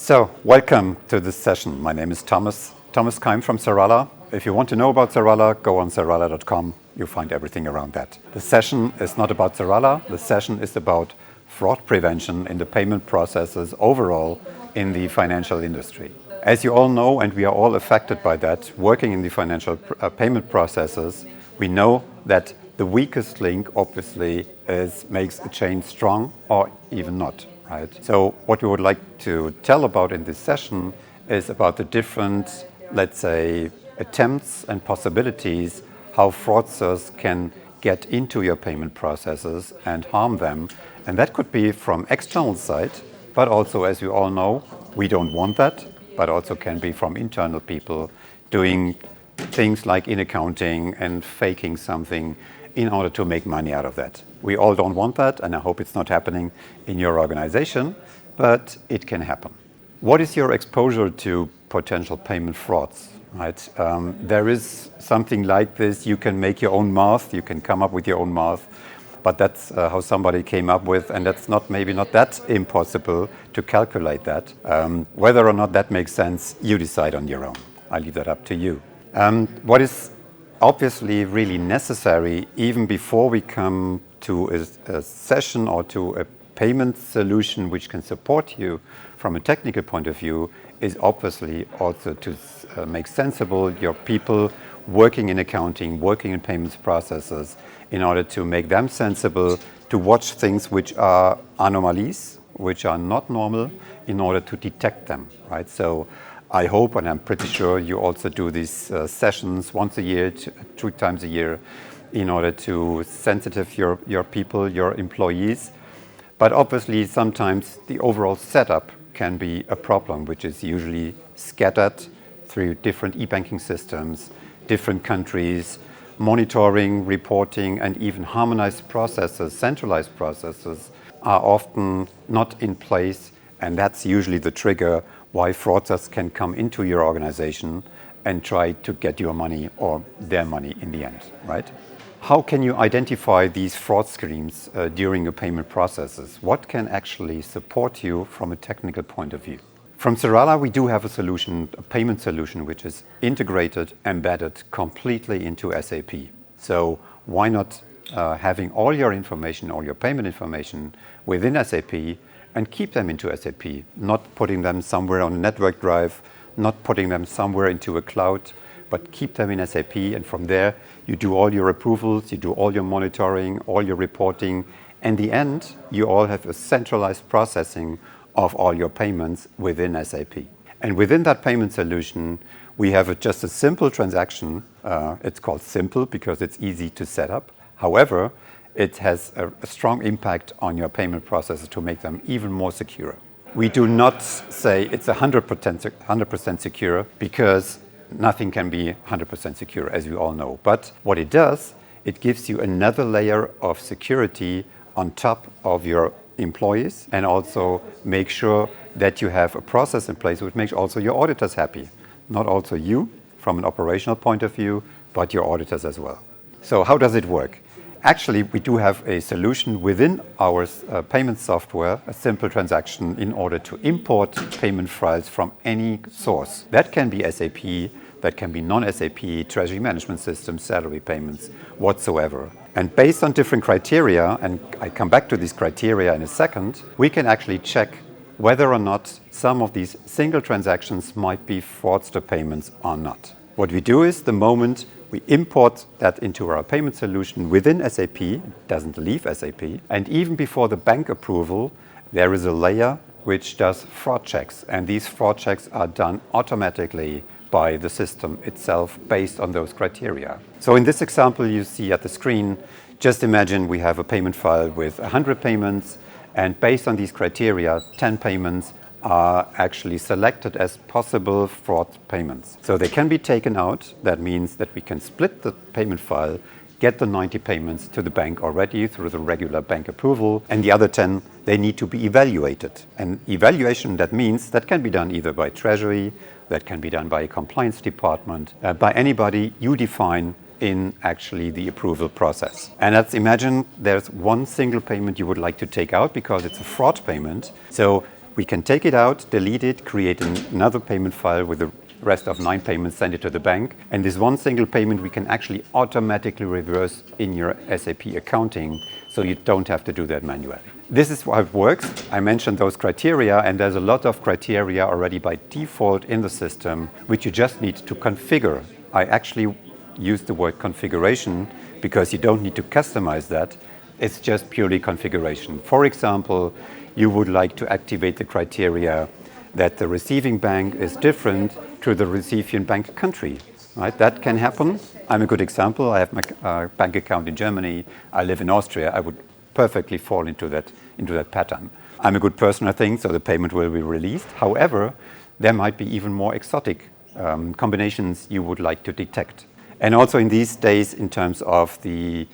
So, welcome to this session. My name is Thomas Keim from Sarala. If you want to know about Sarala, go on sarala.com. You'll find everything around that. The session is not about Sarala. The session is about fraud prevention in the payment processes overall in the financial industry. As you all know, and we are all affected by that, working in the financial payment processes, we know that the weakest link obviously makes a chain strong or even not. Right. So what we would like to tell about in this session is about the different, let's say, attempts and possibilities how fraudsters can get into your payment processes and harm them. And that could be from external side, but also, as you all know, we don't want that, but also can be from internal people doing things like in accounting and faking something in order to make money out of that. We all don't want that, and I hope it's not happening in your organization, but it can happen. What is your exposure to potential payment frauds? Right? There is something like this. You can make your own math. You can come up with your own math, but that's how somebody came up with, and that's maybe not that impossible to calculate that. Whether or not that makes sense, you decide on your own. I leave that up to you. What is obviously really necessary, even before we come to a session or to a payment solution which can support you from a technical point of view, is obviously also to make sensible your people working in accounting, working in payments processes, in order to make them sensible, to watch things which are anomalies, which are not normal, in order to detect them, right? So I hope, and I'm pretty sure, you also do these sessions once a year, two times a year, in order to sensitive your people, your employees. But obviously, sometimes the overall setup can be a problem, which is usually scattered through different e-banking systems, different countries, monitoring, reporting, and even harmonized processes, centralized processes, are often not in place, and that's usually the trigger why fraudsters can come into your organization and try to get your money or their money in the end, right? How can you identify these fraud schemes during your payment processes? What can actually support you from a technical point of view? From Sarala, we do have a solution, a payment solution, which is integrated, embedded completely into SAP. So why not having all your information, all your payment information within SAP, and keep them into SAP, not putting them somewhere on a network drive, not putting them somewhere into a cloud, but keep them in SAP, and from there you do all your approvals, you do all your monitoring, all your reporting. In the end, you all have a centralized processing of all your payments within SAP. And within that payment solution, we have just a simple transaction. It's called simple because it's easy to set up. However, it has a strong impact on your payment processes to make them even more secure. We do not say it's 100% secure, because nothing can be 100% secure, as you all know. But what it does, it gives you another layer of security on top of your employees, and also make sure that you have a process in place which makes also your auditors happy. Not also you from an operational point of view, but your auditors as well. So how does it work? Actually, we do have a solution within our payment software, a simple transaction, in order to import payment files from any source. That can be SAP, that can be non-SAP, treasury management systems, salary payments, whatsoever. And based on different criteria, and I come back to these criteria in a second, we can actually check whether or not some of these single transactions might be fraudster payments or not. What we do is, the moment we import that into our payment solution within SAP, it doesn't leave SAP, and even before the bank approval, there is a layer which does fraud checks, and these fraud checks are done automatically by the system itself based on those criteria. So in this example you see at the screen, just imagine we have a payment file with 100 payments, and based on these criteria, 10 payments are actually selected as possible fraud payments. So they can be taken out. That means that we can split the payment file, get the 90 payments to the bank already through the regular bank approval, and the other 10, they need to be evaluated. And evaluation, that means that can be done either by Treasury, that can be done by a compliance department, by anybody you define in actually the approval process. And let's imagine there's one single payment you would like to take out because it's a fraud payment. So We can take it out, delete it, create another payment file with the rest of 9 payments, send it to the bank. And this one single payment we can actually automatically reverse in your SAP accounting, so you don't have to do that manually. This is how it works. I mentioned those criteria, and there's a lot of criteria already by default in the system, which you just need to configure. I actually use the word configuration because you don't need to customize that. It's just purely configuration. For example, you would like to activate the criteria that the receiving bank is different to the recipient bank country. Right? That can happen. I'm a good example. I have my bank account in Germany. I live in Austria. I would perfectly fall into that pattern. I'm a good person, I think, so the payment will be released. However, there might be even more exotic combinations you would like to detect. And also in these days, in terms of the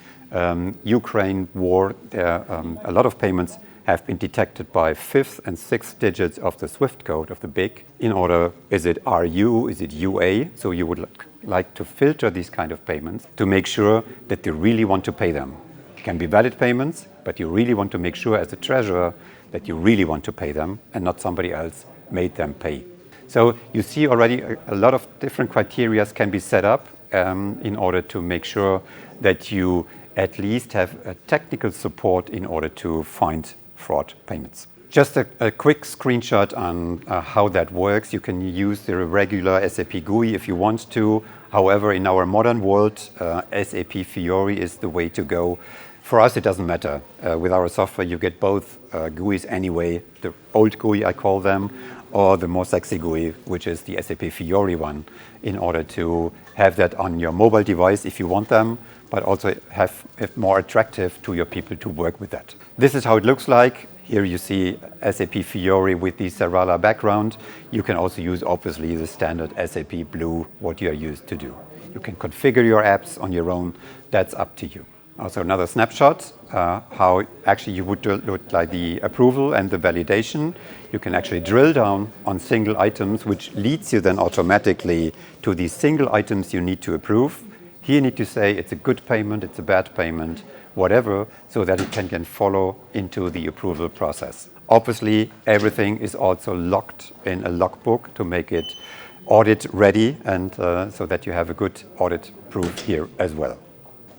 Ukraine war, a lot of payments have been detected by 5th and 6th digits of the SWIFT code of the BIC. In order, is it RU, is it UA? So you would like to filter these kind of payments to make sure that you really want to pay them. It can be valid payments, but you really want to make sure as a treasurer that you really want to pay them and not somebody else made them pay. So you see already a lot of different criteria can be set up in order to make sure that you at least have a technical support in order to find fraud payments. Just a quick screenshot on how that works. You can use the regular SAP GUI if you want to. However, in our modern world, SAP Fiori is the way to go. For us, it doesn't matter. With our software, you get both GUIs anyway, the old GUI, I call them, or the more sexy GUI, which is the SAP Fiori one, in order to have that on your mobile device if you want them, but also have it more attractive to your people to work with that. This is how it looks like. Here you see SAP Fiori with the Serala background. You can also use, obviously, the standard SAP Blue, what you are used to do. You can configure your apps on your own. That's up to you. Also another snapshot, how actually you would look like the approval and the validation. You can actually drill down on single items, which leads you then automatically to the single items you need to approve. Here you need to say it's a good payment, it's a bad payment, whatever, so that it can follow into the approval process. Obviously, everything is also locked in a logbook to make it audit ready, and so that you have a good audit proof here as well.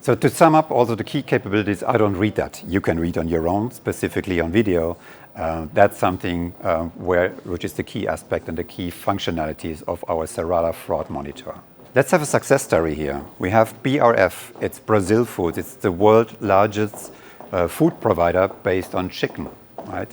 So to sum up also the key capabilities, I don't read that. You can read on your own, specifically on video. That's something which is the key aspect and the key functionalities of our Serala Fraud Monitor. Let's have a success story here. We have BRF, it's Brazil Foods. It's the world's largest food provider based on chicken, right?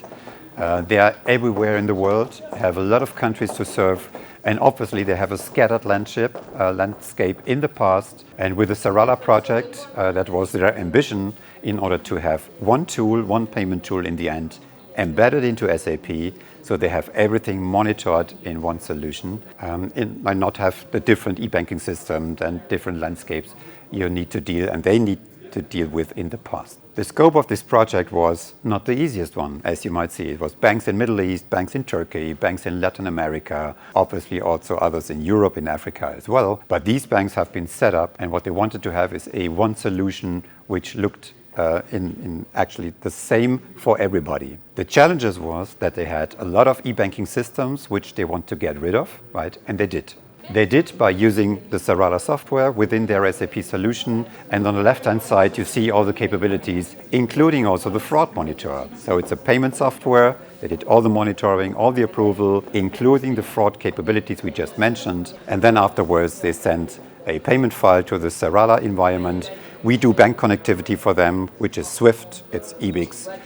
They are everywhere in the world, have a lot of countries to serve, and obviously they have a scattered landscape in the past. And with the Serala project, that was their ambition in order to have one tool, one payment tool in the end, embedded into SAP, so they have everything monitored in one solution, and not have the different e-banking systems and different landscapes you need to deal, and they need to deal with in the past. The scope of this project was not the easiest one, as you might see. It was banks in Middle East, banks in Turkey, banks in Latin America, obviously also others in Europe, in Africa as well. But these banks have been set up, and what they wanted to have is a one solution which looked in actually the same for everybody. The challenges was that they had a lot of e-banking systems which they want to get rid of, right? And they did. They did by using the Serala software within their SAP solution. And on the left-hand side, you see all the capabilities, including also the fraud monitor. So it's a payment software. They did all the monitoring, all the approval, including the fraud capabilities we just mentioned. And then afterwards, they sent a payment file to the Serala environment. We do bank connectivity for them, which is SWIFT, it's EBIX,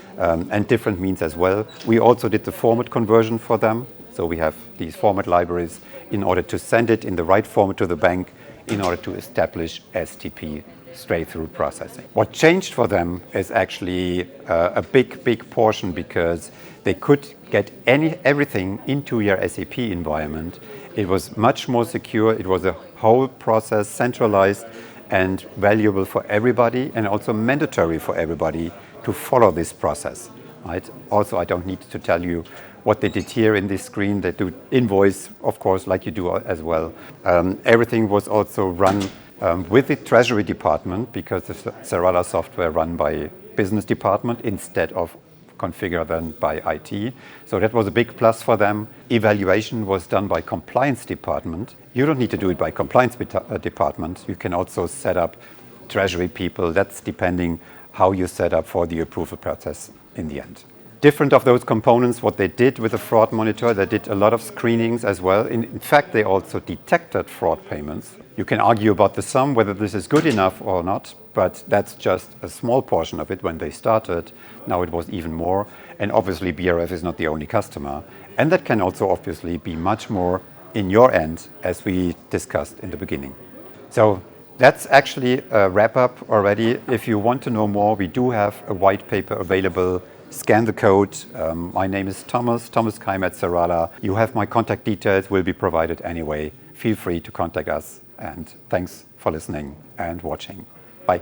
and different means as well. We also did the format conversion for them. So we have these format libraries in order to send it in the right format to the bank in order to establish STP, straight-through processing. What changed for them is actually a big portion, because they could get everything into your SAP environment. It was much more secure. It was a whole process, centralized and valuable for everybody, and also mandatory for everybody to follow this process. Right? Also, I don't need to tell you what they did here in this screen. They do invoice, of course, like you do as well. Everything was also run with the treasury department, because the Serala software run by business department instead of configured then by IT. So that was a big plus for them. Evaluation was done by compliance department. You don't need to do it by compliance department. You can also set up treasury people. That's depending how you set up for the approval process in the end. Different of those components, what they did with the fraud monitor, they did a lot of screenings as well. In fact, they also detected fraud payments. You can argue about the sum, whether this is good enough or not, but that's just a small portion of it when they started. Now it was even more. And obviously BRF is not the only customer. And that can also obviously be much more in your end, as we discussed in the beginning. So that's actually a wrap up already. If you want to know more, we do have a white paper available. Scan the code. My name is Thomas Keim at Serala. You have my contact details, will be provided anyway. Feel free to contact us. And thanks for listening and watching. Bye.